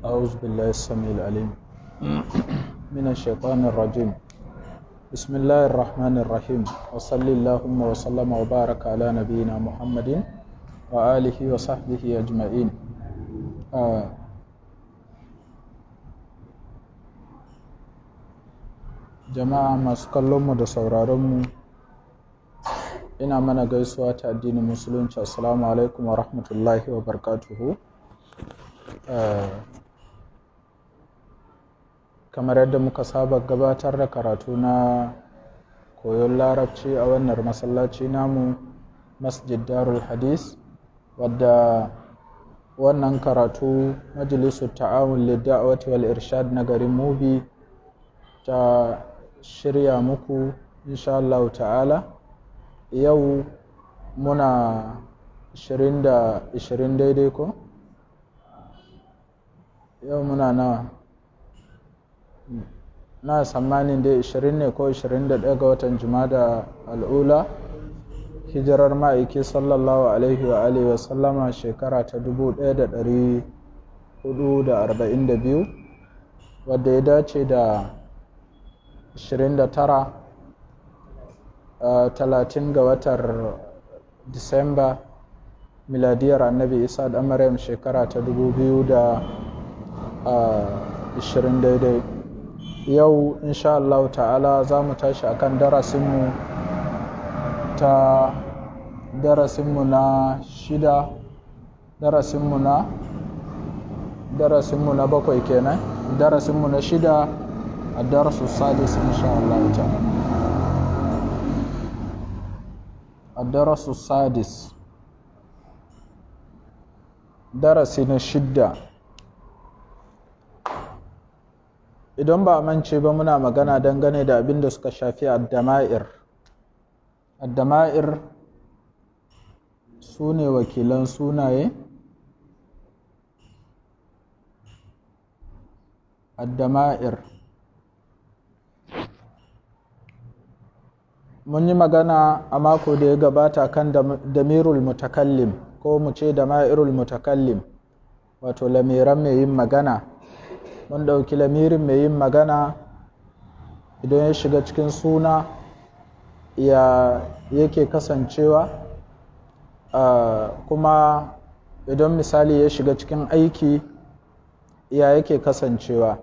أعوذ بالله السميع العليم من الشيطان الرجيم. بسم الله الرحمن الرحيم، وصلى اللهم وسلم وبارك على نبينا محمد وآله وصحبه أجمعين. Jama'a masu kallonmu da sauraronmu, ina mana gaisuwa ta addinin musulunci. Assalamu alaikum wa rahmatullahi wa barakatuhu. Kamar yadda muka saba gabatar da karatu na koyon larabci a wannan masallaci namu, Masjid Darul Hadis, wadda wannan karatu majalisu ta'awun lidda'awati wal irshad na garin Mubi ta shirya muku insha Allah ta'ala. Yau muna 20 daidai ko? Yau muna na tsammanin dai 20 ne ko 21 ga watan Jumada al'ula, hijirar ma'aiki sallallahu alaihi wa alihi wa sallama shekara ta 1442, wadda ya dace da 30 ga watan Disamba miladiyar annabi Isa da Maryam shekara ta 2020 daidai. Yau insha Allah ta'ala za mu tashi akan darasinmu na shida, darasinmu na bakwai kenan, darasinmu na shida a darasu sadis insha Allah ta'ala. A darasu sadis, darasi na shidda. Idan ba a mance ba, muna magana dangane da abin da suka shafi addama'ir. Addama'ir su ne wakilan sunaye. Addama'ir mun yi magana a mako da ya gabata kan damirul mutakallim, ko mu ce dama'irul mutakallim, wato lamiran mai yin magana. Mun ɗauki lamirin mai yin magana idan ya shiga cikin suna ya yake kasancewa, kuma idan misali ya shiga cikin aiki ya yake kasancewa.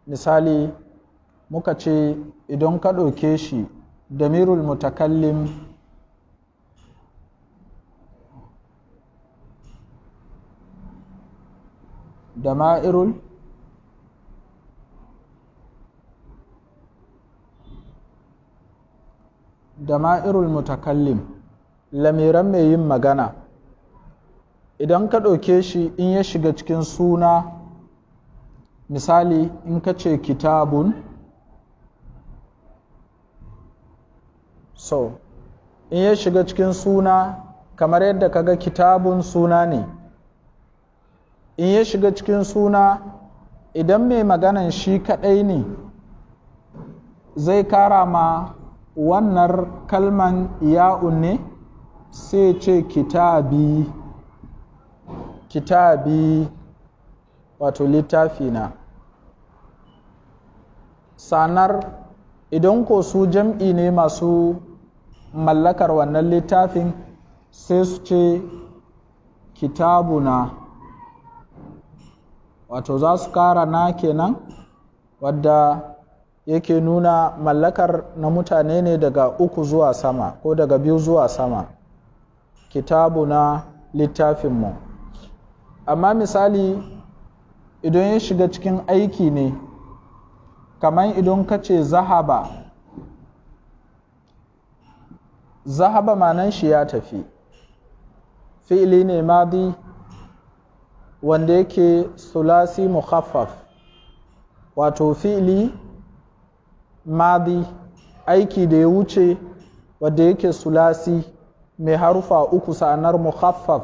Misali muka ce idan ka ɗauke shi damirul mutakallim dama'irul mutakallim, lamiran mai yin magana. Idan ka ɗauke shi in ya shiga cikin suna, misali in ka ce kitabun, so in ya shiga cikin suna kamar yadda kaga kitabun suna ne, in ya shiga cikin suna idan mai maganan shi kaɗai ne zai kara ma wannan kalman ya'un ne, sai ce kitabi, wato littafi na. Sanar idan ko su jam'i ne masu mallakar wannan littafin, sai su ce kitabuna, wato za su kara na kenan, wadda yake nuna mallakar na mutane ne daga 3 zuwa sama ko daga 2 zuwa sama. Kitabuna, littafinmu. Amma misali idan ya shiga cikin aiki ne, kamar idan ka ce zahaba, zahaba manan shi ya tafi, fi'ili ne madi wanda yake sulasi mukhaffaf, wato fi'ili madi, aiki da ya wuce wanda yake sulasi mai harufa 3 sa'anar mukhaffaf,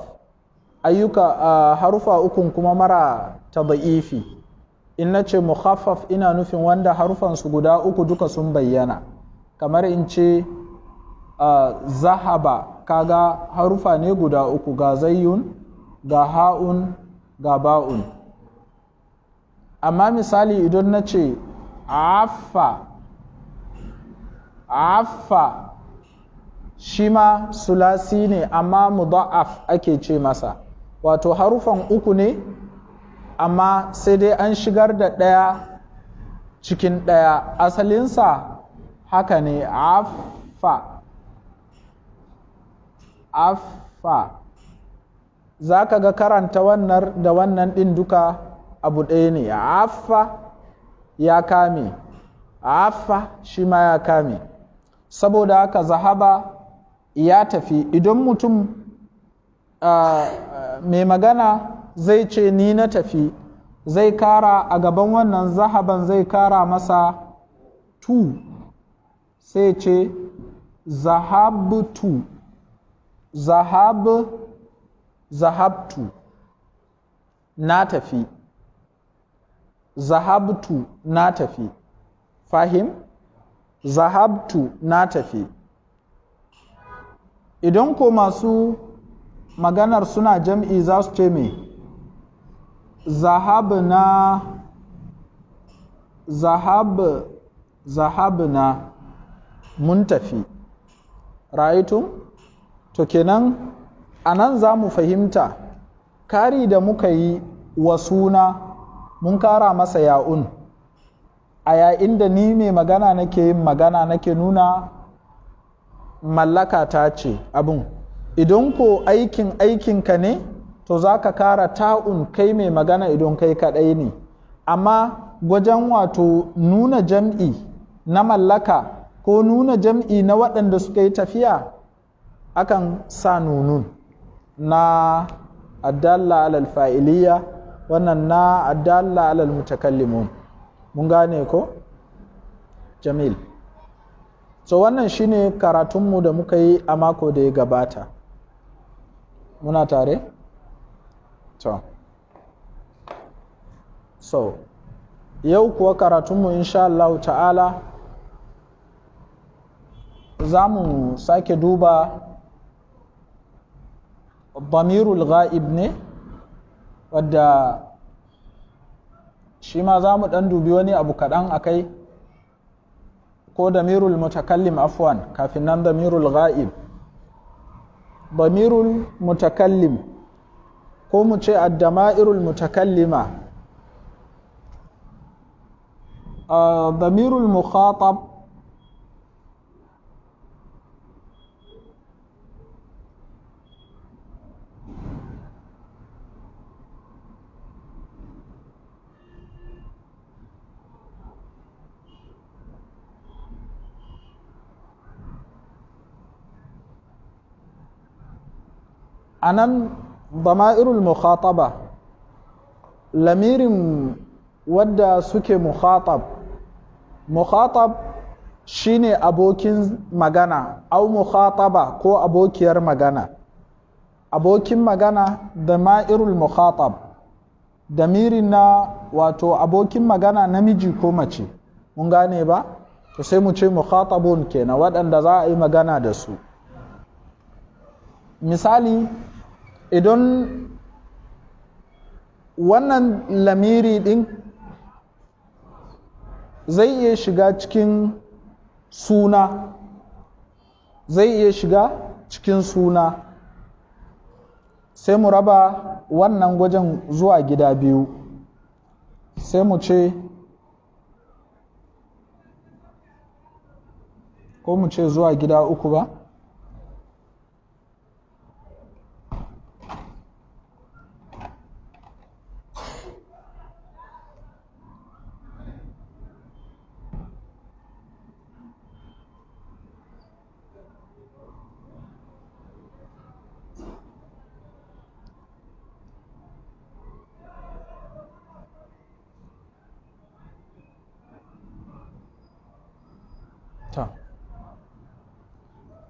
ayyuka harufa 3 kuma mara tadaifi. In na ce mukhaffaf ina nufin wanda harufansu guda 3 duka sun bayyana, kamar in ce zahaba, kaga harufa ne guda 3, ga zayyun, ga ha'un, ga ba'un. amma misali idan na ce affa shi ma sulasi ne amma mudha'af ake ce masa, wato harufan uku ne amma sai dai an shigar da ɗaya cikin ɗaya, asalinsa haka ne affa. Za ka ga karanta wannan da wannan ɗin duka abu ɗaya ne, affa ya kame, affa shi ma ya kame. Saboda haka zahaba ya tafi. Idan mutum mai magana zai ce ni na tafi, zai kara a gaban wannan zahaban zai kara masa tu, sai ce zahabtu, zahabtu na tafi, zahabtu na tafi, fahim? Zahabtu na tafi. Idan ko masu maganar suna jam'i za su ce me? zahabna mun tafi. Ra'aytum? To kenan anan za mu fahimta kari da muka yi wa suna mun kara masa ya'un, a yayin da ni mai magana nake yin magana nake nuna mallaka ta ce abin. Idan ko aikinka ne to za ka kara ta'un kai mai magana idan kai kaɗai ne, amma wajen wato nuna jam'i na mallaka ko nuna jam'i na waɗanda suka yi tafiya akan sa nunun na addalla alal fa'iliya, wannan na addalla alal mutakallimun. Mun gane ko? Jamil. So wannan shine karatunmu da muka yi a mako da ya gabata. Muna tare? So yau kuwa karatunmu insha Allah ta'ala za mu sake duba damirul ghaib ne, wadda shi ma za mu ɗan dubi wani abu kaɗan a kai, ko damirul mutakallim afwan, kafin nan damirul ghaib. Damirul mutakallim ko mu ce addama'irul mutakallima, damirul mukhatab anan dama'irul mukhataba, lamirin wadda suke mukhatab shine abokin magana, au mukhataba ko abokiyar magana. Abokin magana dama'irul mukhatab, damirin na wato abokin magana namiji ko mace. Mun gane ba? To sai mu ce mukhatabun kenan, waɗanda za a yi magana da su. Misali, idan wannan lamiri ɗin zai iya shiga cikin suna, sai mu raba wannan gwajin zuwa gida biyu, sai mu ce ko mu ce zuwa gida uku ba?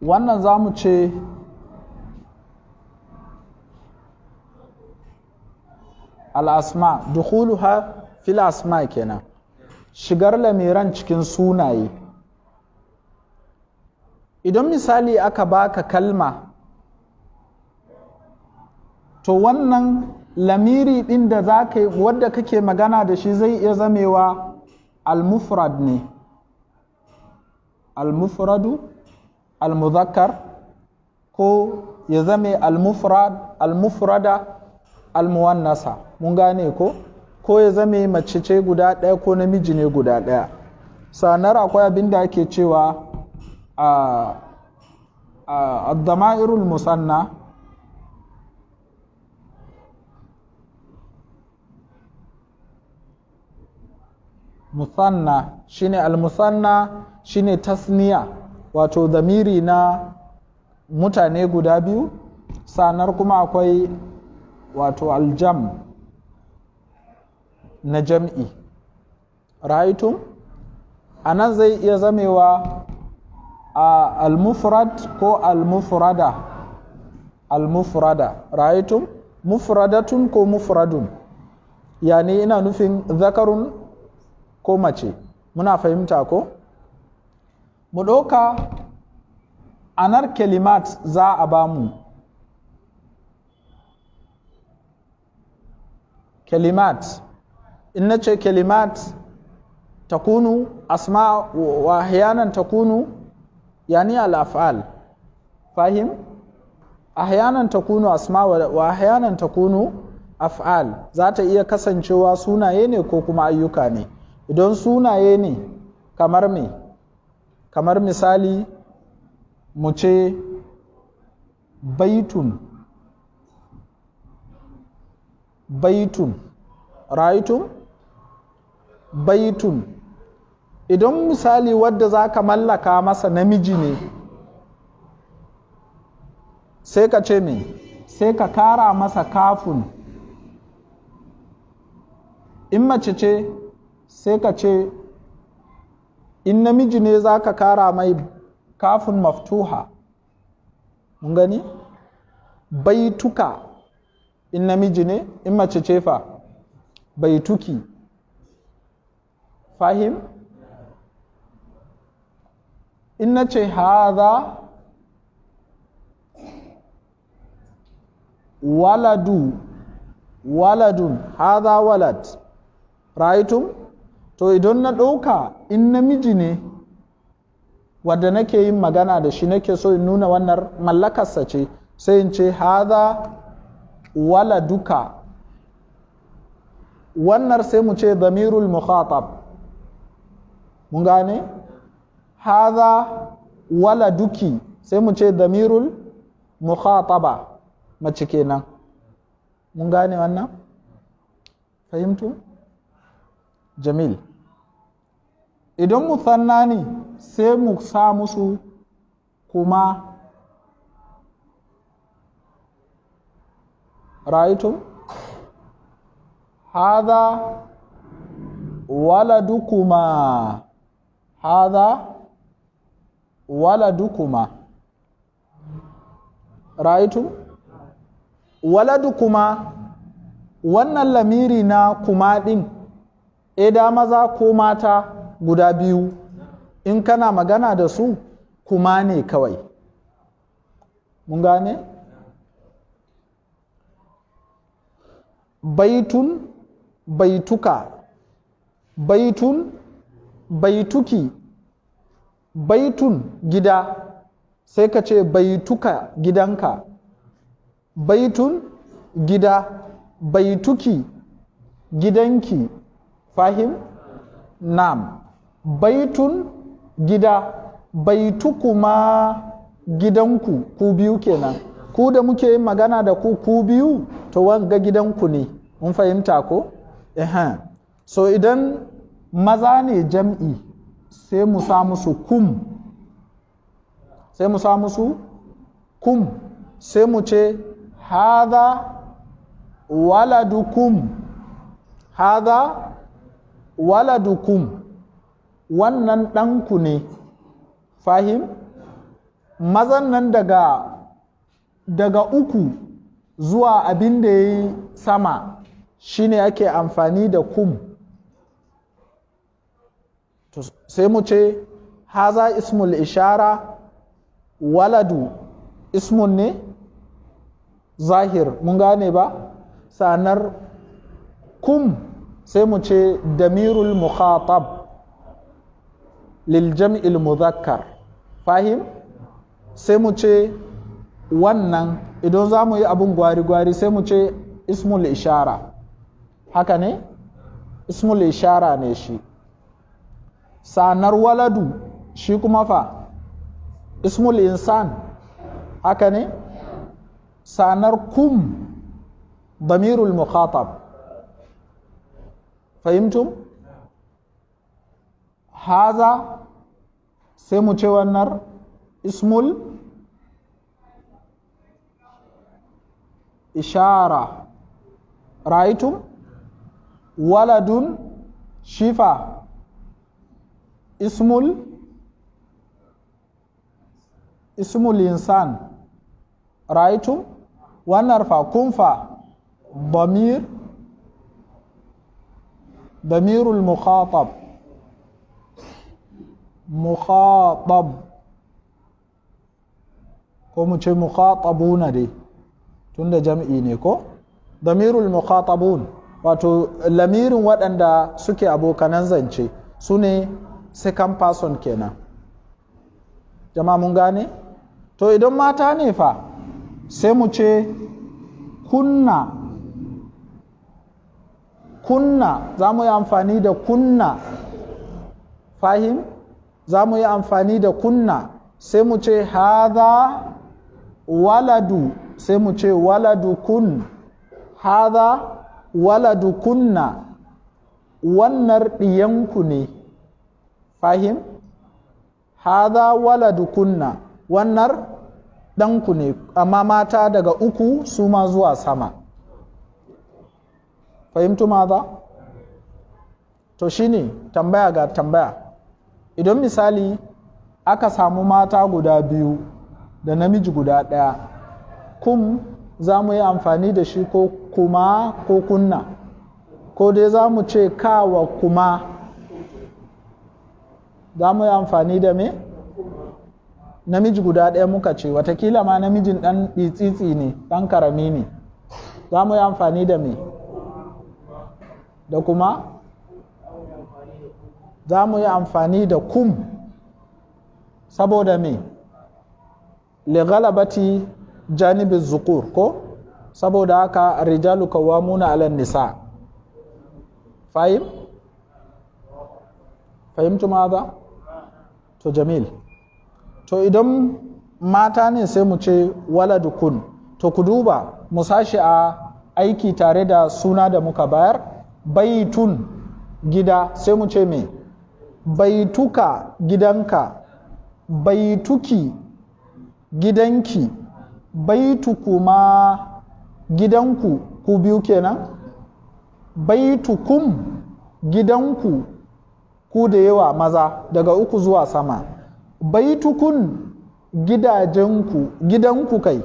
Wannan za mu ce al'asma, dukhuluha fil asma kenan, shigar lamiran cikin sunaye. Idan misali aka baka kalma, to wannan lamiri ɗin da wadda kake magana da shi zai iya zamewa al-mufrad ne, al-mufradu al-muzakkar, ko ya zame al-mufrada al-muwannasa, mun gane ko ya zame mace ce guda ɗaya ko namiji ne guda ɗaya. sanar akwai abin da ake cewa ad-dama'irul musanna shine al-musanna shine tasniya, wato damiri na mutane guda biyu. sanar kuma akwai wato aljam na jam'i. ra'aytum anan zai iya zamewa al-mufrad ko al-mufrada. ra'aytum mufradatun ko mufradun, yani ina nufin zakarun ko mace. muna fahimta ko? mu ɗauka anar kalimat za a bamu kalimat. in na ce kalimat takunu asma wa ahyanan takunu yani al-af'al, fahim? ahyanan takunu asma wa ahyanan takunu af'al. za ta iya kasancewa sunaye ne ko kuma ayyuka ne. idan sunaye ne kamar me? kamar misali mu ce baitun, ra'aytum baitun. idan misali wadda za ka mallaka masa namiji ne, sai ka ce me? sai ka kara masa kafun. in mace ce sai ka ce, in namiji ne za ka kara mai kafin maftuha, mun gani? baituka in namiji ne, in mace ce fa baituki, fahim? in na ce haza waladun, haza walad, ra'aytum? to idan na ɗauka in namiji ne wadda nake yin magana da shi, nake so in nuna wannan mallakarsa ce, sai in ce haza waladuka. wannan sai mu ce damirul mukhatab, mun gane? haza waladuki sai mu ce damirul mukhataba, mace kenan. mun gane wannan? fahimtu? jamil. idan musanna ne sai mu sa musu kuma, ra'aytum? hadha waladukuma, hadha waladukuma, ra'aytum? waladukuma wannan lamiri na kuma din, da maza ko mata guda biyu in kana magana da su kuma ne kawai. mun gane? baitun, baituka, baitun, baituki, baitun gida sai ka ce baituka gidanka, baitun gida, baituki gidanki, fahim? nam. baitun gida, baitukuma gidanku, ku biyu kenan. ku da muke yin magana da ku biyu, to wanga gidanku ne. mun fahimta ko? so idan maza ne jam'i sai mu sa musu kum, sai mu sa musu kum, sai mu ce hadha waladukum, hadha waladukum, wannan ɗanku ne, fahim? mazan nan daga uku zuwa abin da ya yi sama shine ake amfani da kum. sai mu ce haza ismul ishara, waladu ismun ne zahir, mun gane ba? sanar kum sai mu ce damirul mukhatab lil jam'il mudhakkar, fahim? Sai mu ce wannan idan za mu yi abun gwari-gwari sai mu ce ismul ishara, haka ne? Ismul ishara ne shi. Sanar waladu shi kuma fa ismul insan, haka ne? Sanar kum damirul mukhatab, fahimtum? Haza sai mu ce wannan ismul ishara, ra'aytum? Waladun shifa ismul insan, ra'aytum? Wannan fa kun fa damirul mukhatab ko mu ce mukhatabuna dai tunda jam'i ne ko? Damirul mukhatabun wato lamirin waɗanda suke abokanan zance su ne second person kenan. Jama'a mun gane? To idan mata ne fa sai mu ce kunna za mu yi amfani da kunna, fahim? Za mu yi amfani da kunna sai mu ce haza waladu, sai mu ce waladu kun, haza waladu kunna, wannan ɗiyanku ne, fahim? Haza waladu kunna, wannan ɗanku ne, amma mata daga uku su ma zuwa sama. Fahimtu maza? To shine tambaya ga tambaya. Idan misali aka samu mata guda biyu da namiji guda ɗaya, kum za mu yi amfani da shi ko kuma ko kunna, ko dai za mu ce kawa kuma, za mu yi amfani da me? Namiji guda ɗaya muka ce, watakila ma namijin ɗan ɗitsitsi ne, ɗan karami ne, za mu yi amfani da me? Da kuma? Za mu yi amfani da kum, saboda me? Lighalabati janibin zukur ko? Saboda haka rijalu kawamuna ala nisa. Fahim? Fahimtu maza? To jamil. To idan mata ne sai mu ce waladu kun. To ku duba mu sashi a aiki tare da suna da muka bayar. Baitun gida sai mu ce me? Baituka gidanka, baituki gidanki, baitukuma gidanku, ku biyu kenan? Baitukum gidanku, ku da yawa maza daga uku zuwa sama. Baitukun gidajenku, gidanku kai,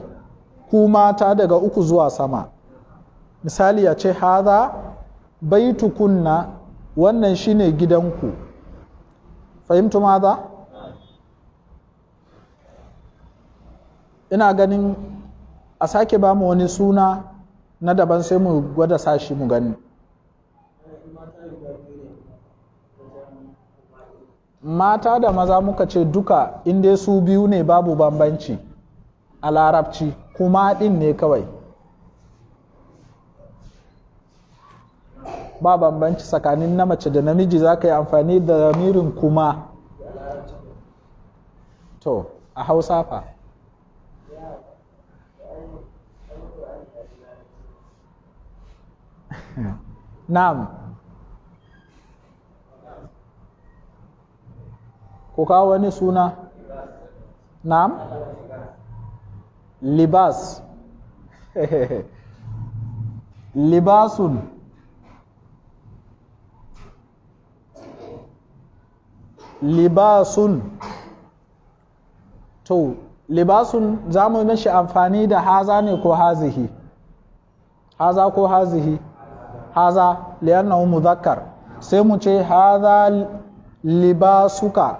ku mata daga uku zuwa sama. Misali ya ce haza baitukunna, wannan shine gidanku. Fahimtu maza? Ina ganin a sake ba mu wani suna na daban sai mu gwada sashi mu gani. Mata da maza muka ce duka inda su biyu ne babu bambanci a larabci, kuma ɗin ne kawai. Ba bambanci tsakanin na mace da namiji, za ka yi amfani da lamirin kuma. To a Hausa fa na'am, ku kawo wani suna. Na'am, libas libasun, libasun. To libasun za mu mashi amfani da haza ne ko hazihi? Haza ko hazihi? Haza li'annahu mudhakkar, sai mu ce haza libasuka.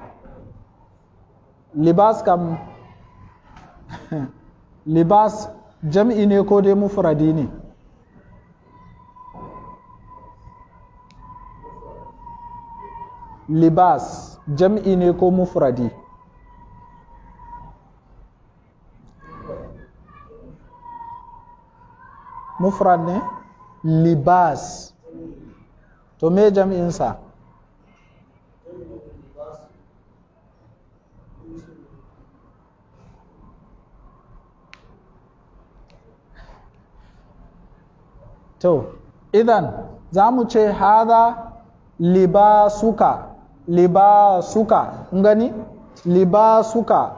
Libas kam libas jam'i ne ko dai mufradi ne? libas jam'i ne ko mufradi? Mufrad ne? Libas. To me jam'insa? To, idan za mu ce haza libasuka, libasuka, gani? Libasuka,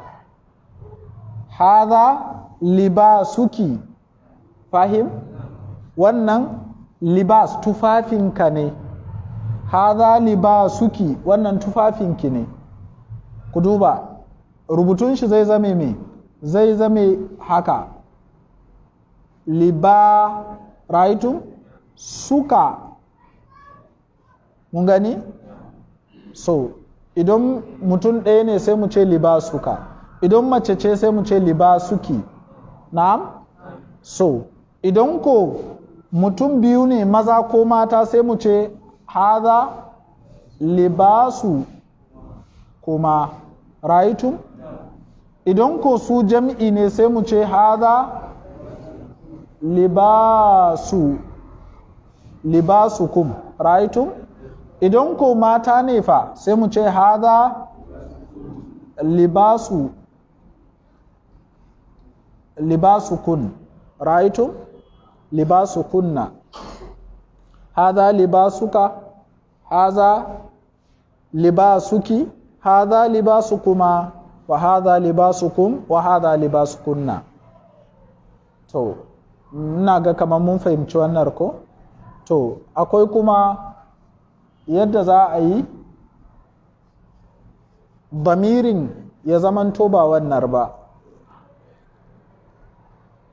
haza libasuki, fahim? Wannan libas tufafinka ne, haza libasuki, wannan tufafinki ne. Ku duba, rubutun shi zai zame me? Zai zame haka. Liba, raitu? Suka. Mun gani? So, idan mutum ɗaya ne sai mu ce libasuka. Idan mace ce sai mu ce libasuki. Na'am? So, idan ko mutum biyu ne maza ko mata sai mu ce haza libasu kuma raitu? Idan ko su jam'i ne sai mu ce haza libasukum, raitu? Idan ko mata ne fa sai mu ce haza libasukun, raitu? Libasukunna. Haza libasuka, haza libasuki, haza libasukuma, wa haza libasukum, wa haza libasukunna. To, ina ga kamar mun fahimci wannan ko? To, akwai kuma yadda za a yi damirin ya zamanto ba wannan ba.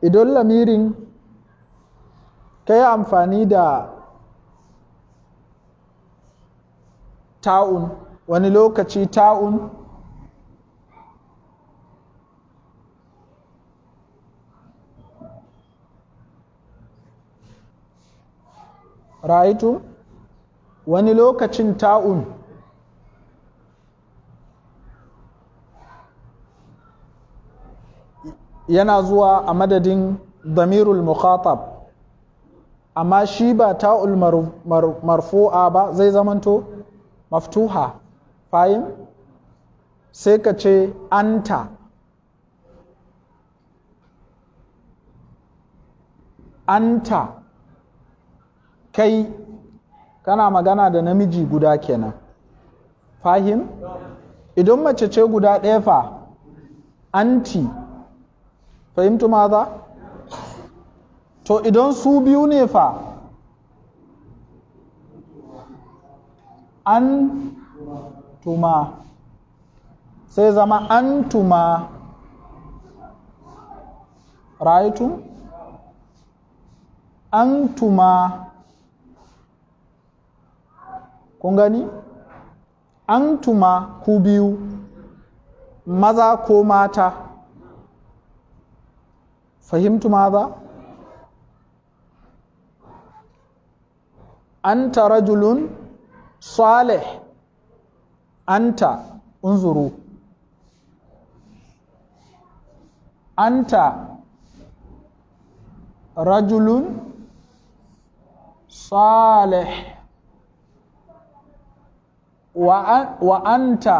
Idan lamirin ka yi amfani da ta'un, wani lokaci ta'un ra'aitu, wani lokacin ta'un yana zuwa a madadin damirul mukhatab, amma shi ba ta'ul marfu'a ba, zai zamanto maftuha, fahim? Sai ka ce anta, anta, kai, kana magana da namiji guda kenan, fahim? Idan mace ce guda ɗaya fa, anti, fahimtu maza? To idan su biyu ne fa, antuma, sai zama antuma, raitu? Antuma, kun gani? Antuma ku biyu, maza ko mata, fahimtu maza? Anta rajulun salih, anta, unzuru, anta rajulun salih, wa anta,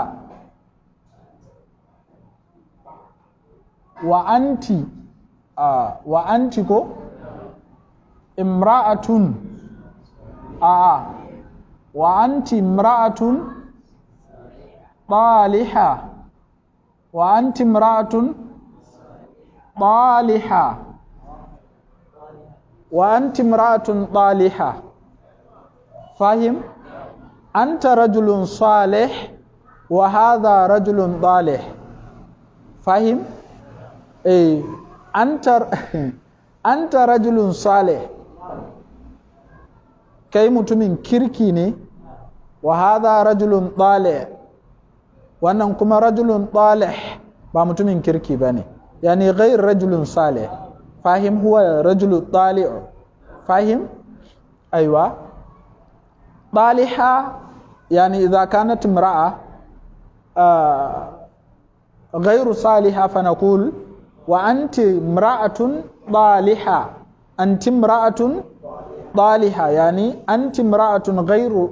wa anti, wa anti ko? Imra'atun, wa anti imra'atun taliha, wa anti imra'atun taliha, wa anti imra'atun taliha, fahim? Anta rajulun salih wa hadha rajulun talih, fahim? Anta rajulun salih, kai mutumin kirki ne, wa hadha rajulun talih, wannan kuma rajulun talih ba mutumin kirki bane, yani ghayr rajulun salih, fahim? Huwa rajulun talih, fahim? Aiwa, taliha يعني إذا كانت امرأة غير صالحة فنقول وأنت امرأة ضالحة، أنت امرأة ضالحة، يعني أنت امرأة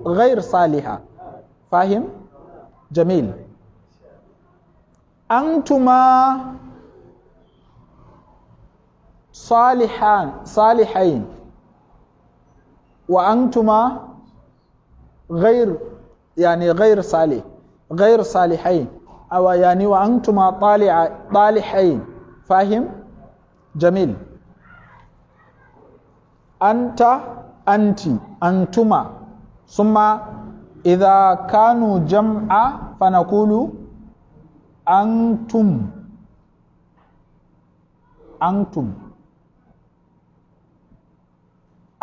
غير صالحة. فاهم؟ جميل. أنتما صالحين وأنتما غير صالحين، أو يعني وأنتما طالحين. فاهم؟ جميل. أنت، أنت، أنتما. ثم إذا كانوا جمع فنقول أنتم، أنتم،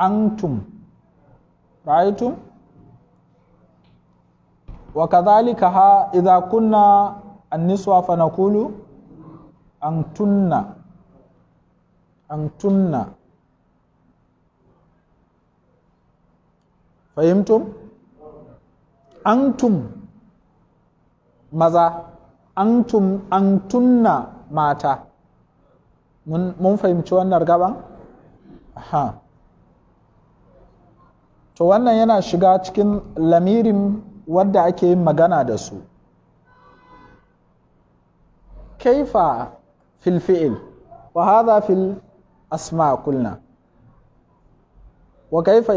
أنتم. رأيتم؟ وكذلك إذا كنا النسوة فنقول أنتن، أنتن. فهمتم؟ أنتم ماذا؟ أنتم، أنتن ماتا. mun fahimci wannan gaban? To wannan yana shiga cikin lamirin wadda ake yin magana da su. Kaifa fil fi'il wa hadha fil asma kulna, wa kaifa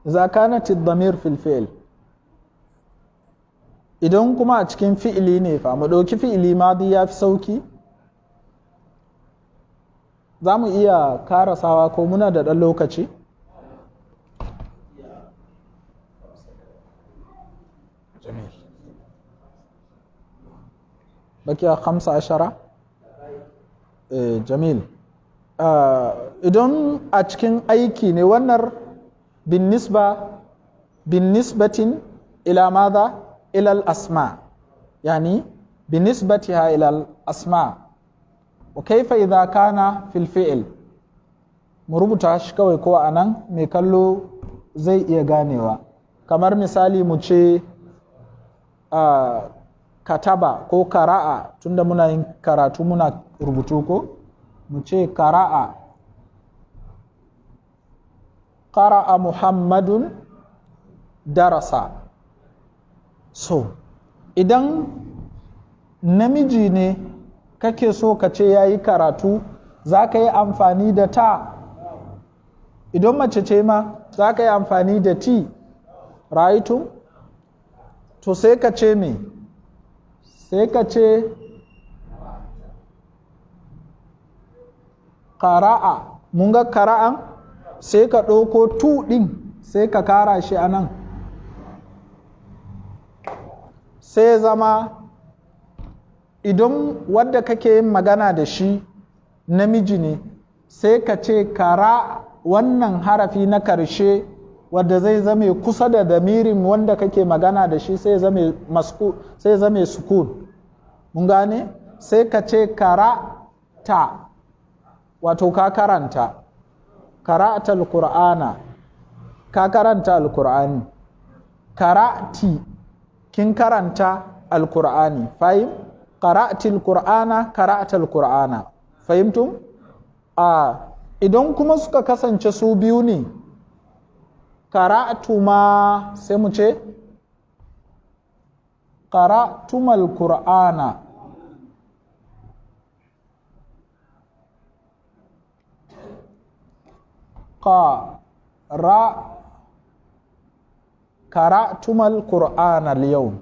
idza kanat ad-damir fil fi'il. Idan kuma a cikin fi'ili ne fa, mu ɗauki fi'ili madi ya fi sauki. Za mu iya karasawa ko muna da ɗan lokaci? Jamil. Bakiya 15. Jamil. Idan a cikin aiki ne wannan bin nisbatin ila madha ila al-asma, yani bin nisbatiha ila al-asma. وكيف إذا كان في الفعل؟ مربوطة shi kawai ko anan mai kallo zai iya ganewa. Kamar misali mu ce kataba ko kara'a, tunda muna yin karatu muna rubutu ko, mu ce kara'a, qara'a Muhammadun darasa. So idan namiji ne kake so ka ce ya yi karatu, za ka yi amfani da ta. Idan mace ce ma za ka yi amfani da ti. Ra'aitu? To sai ka ce me? Sai ka ce ƙara'a. Mun ga ƙara'an? Sai ka ɗauko tu ɗin sai ka kara shi a nan. Sai zama idan wadda kake yin magana da shi namiji ne, sai ka ce kara, wannan harafi na karshe wadda zai zame kusa da damirin wanda kake magana da shi sai zame sukun. Mun gane? Sai ka ce karata, wato ka karanta. Kara'ata al-Qur'ana, ka karanta al-Qur'ani. Kara'ti, kin karanta al-Qur'ani. Fahim? Qara'ti al-Qur'ana, kara'ata al-Qur'ana. Fahimtum? Idan kuma suka kasance su biyu ne, qara'tuma sai mu ce qara'tumal Qur'ana. qara'tumal Qur'ana al-yawm.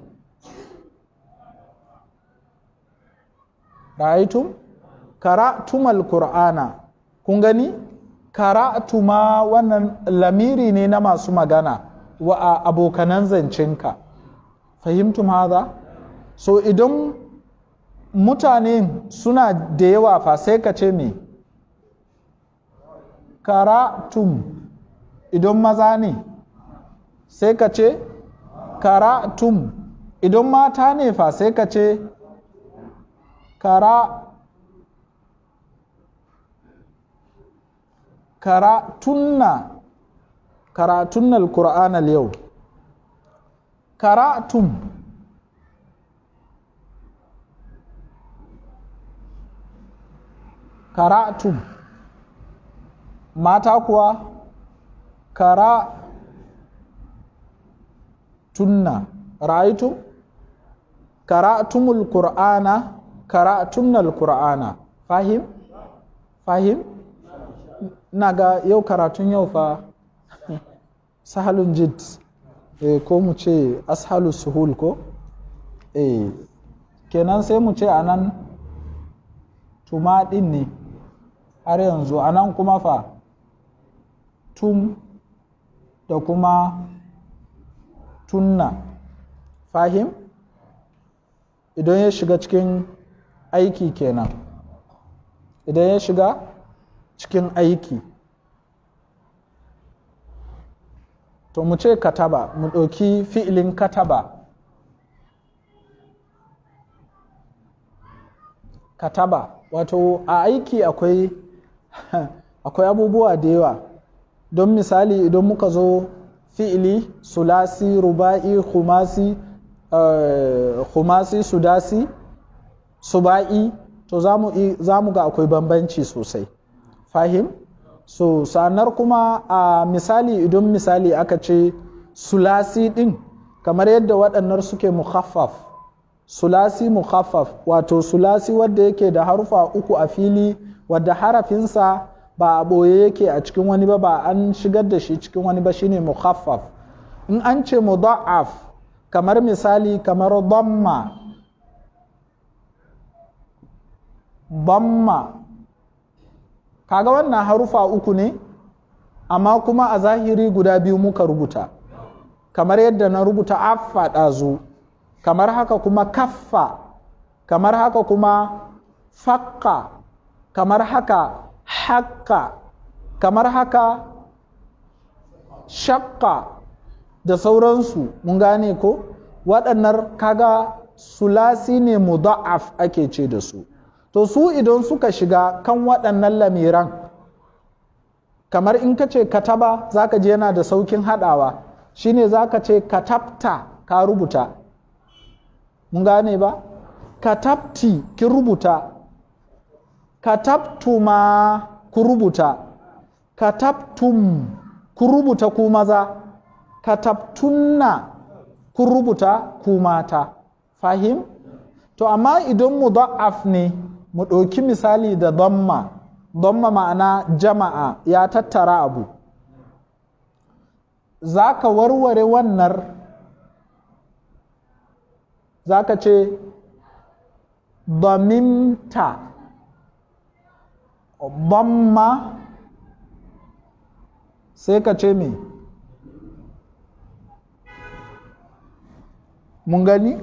Ra'aytum? Qara'tumal Qur'ana. Kun gani? Qara'tuma wannan lamiri ne na masu magana wa abokanan zancenka. Fahimtum hadha? So idan mutane suna da yawa fa sai ka ce me? Qara'tum. Idan maza ne sai ka ce qara'tum. Idan mata ne fa sai ka ce karatunna al-Qur'an al-yau. karatun, karatun. Mata kuwa karatunna. Ra'aytum karatumul qur'ana, karatunnal qur'ana. Fahim? Naga yau karatun yau fa sahalun jid, ko mu ce ashalu suhul ko? Kenan sai mu ce anan tuma din ne har yanzu, anan kuma fa tum da kuma tunna. Fahim? Idan ya shiga cikin aiki kenan, idan ya shiga cikin aiki. To mu ce kataba, mu ɗauki fi'ilin kataba. Kataba wato a aiki akwai abubuwa da yawa. Don misali idan muka zo fi'ili sulasi, ruba'i, khumasi, sudasi, suba'i, to za mu ga akwai bambanci sosai. Fahim? So sanar kuma a misali idan misali aka ce sulasi din kamar yadda waɗannan suke mukhaffaf, sulasi mukhaffaf wato sulasi wadda yake da harufa uku a fili, wadda harafinsa ba a ɓoye yake a cikin wani ba an shigar da shi cikin wani ba, shine mukhaffaf. In an ce mudha'af kamar misali kamar damma, kaga wannan harufa uku ne amma kuma a zahiri guda biyu muka rubuta, kamar yadda na rubuta affa ɗazu, kamar haka kuma kaffa, kamar haka kuma fakka, kamar haka hakka, kamar haka shakka da sauransu. Mun gane ko? Waɗannan kaga sulasi ne mudha'af ake ce da su. To su idan suka shiga kan waɗannan lamiran, kamar in ka ce kataba za ka je yana da saukin haɗawa, shine za ka ce katabta, ka rubuta. Mun gane ba? Katabti, kin rubuta. Katabtuma, ku rubuta. Katabtum, ku rubuta ku maza. Katabtunna, ku rubuta ku mata. Fahim? To amma idan mudha'af ne, mu ɗauki misali da damma ma'ana jama'a, ya tattara abu. Za ka warware wannan, za ka ce damimta, damma, sai ka ce me? Mun gani?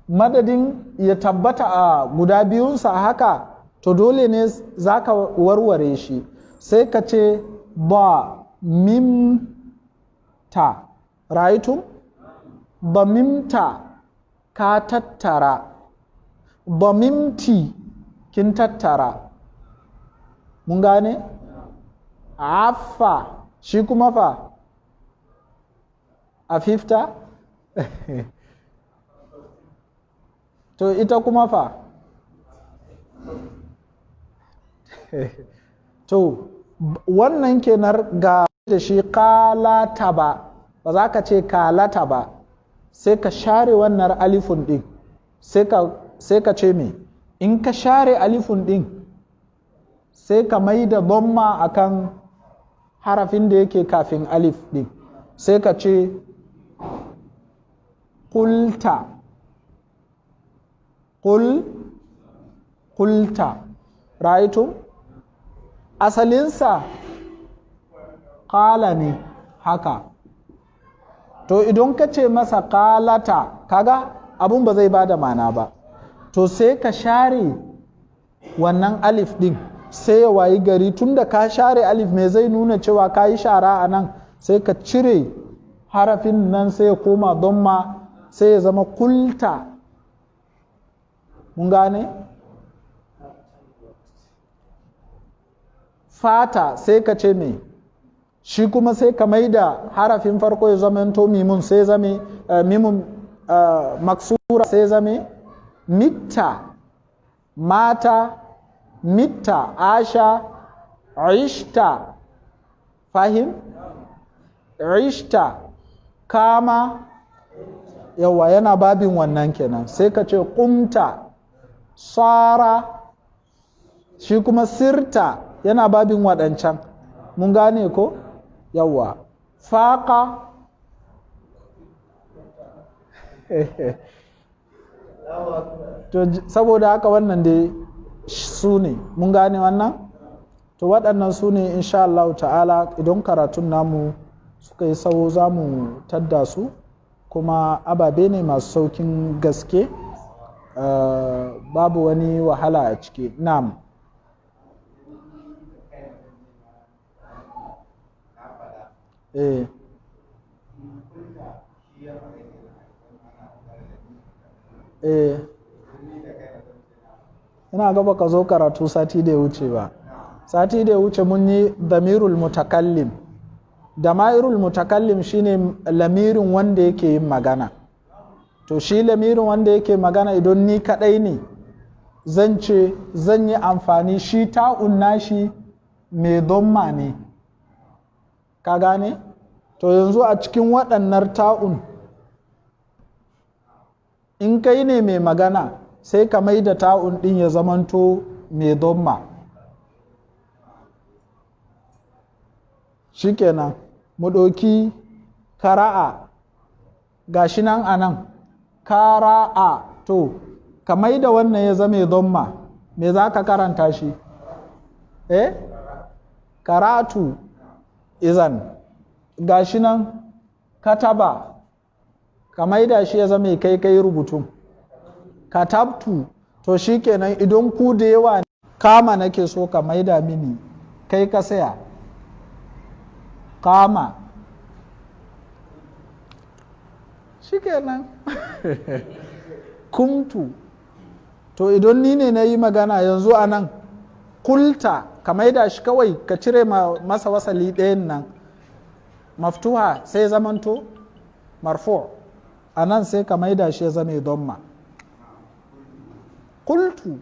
Madadin ya tabbata a guda biyunsa haka, to dole ne za ka warware shi, sai ka ce ba mimta. Ra'aytum? Ba mimta, ka tattara. Ba mimti, kin tattara. Mun gane? Affa, shi kuma fa? Afifta? To ita kuma fa? To wannan kenan ga da shi kalata ba za ka ce kalata ba, sai ka share wannan alifun din, sai ka ce me? In ka share alifun din sai ka mai da dhamma akan harafin da yake kafin alif din, sai ka ce qulta, qulta. Ra'aytum? Asalinsa qala ne haka. To idan ka ce masa qalata, kaga abun ba zai bada ma'ana ba. To sai ka share wannan alif din, sai ya wayi gari tunda ka share alif me zai nuna cewa ka yi shara a nan, sai ka cire harafin nan sai ya koma dhamma, sai ya zama kulta. Mun gane? Fata sai ka ce me? shi kuma sai ka mai da harafin farko ya zamanto mimun sai zame mimun maksura sai zame mitta, mata, mitta, asha, ishta, fahim, ishta, kama, yawa yana babin wannan kenan. Sai ka ce kumta, sara, shi kuma sirta yana babin waɗancan. Mun gane ko? Yawa faƙa to saboda haka wannan dai su ne. Mun gane wannan? To waɗannan su ne insha Allah ta'ala. Idan karatun namu suka yi sau za mu tadda su, kuma ababe ne masu saukin gaske, babu wani wahala a ciki. Na'am. Ina gaba ka zo karatu sati da ya wuce ba. Sati da ya wuce mun yi damirul mutakallim. Damirul mutakallim shine lamirin wanda yake yin magana. To shi lamirin wanda yake magana idan ni kadai ne zan ce zan yi amfani, shi ta'un nashi mai domma ne, ka gane? To yanzu a cikin waɗannan ta'un, in kai ne mai magana sai ka mai da ta'un ɗin ya zamanto mai domma. Shikenan mu ɗauki kara'a, gashi nan a nan kara'a, to ka mai da wannan ya zama domma, me za ka karanta shi? Karatu izan. Gashi nan kataba, ka mai da shi ya zama kai rubutun. Katabtu, to shikenan idan ku da yawa kama nake so ka mai da mini, kai ka saya kama, shikenan. Kumtu, to idan ni ne na yi magana yanzu a nan kulta, ka maida shi kawai ka cire masa wasali ɗayan nan, maftuha sai zamanto marfu, a nan sai ka maida shi ya zame domma. Kultu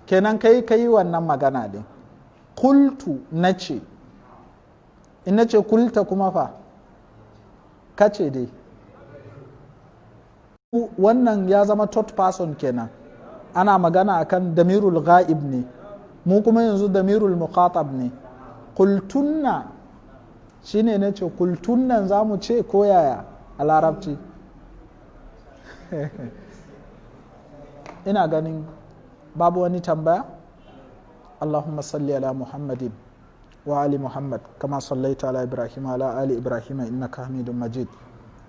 kenan kai wannan magana din. Kultu na ce, in na ce kulta kuma fa kace dai, wannan ya zama third person kenan, ana magana akan damirul ghaib ne, mu kuma yanzu damirul muqatab ne. Kultunna shine na ce kultunnan za mu ce ko yaya a larabci? Ina ganin babu wani tambaya. Allahumma salli ala Muhammadin wa ali Muhammad kama sallaita ala Ibrahim wa ala ali Ibrahim innaka Hamidum Majid.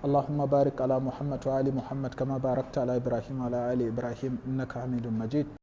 اللهم بارك على محمد وآل محمد كما باركت على إبراهيم وعلى آل إبراهيم إنك حميد مجيد.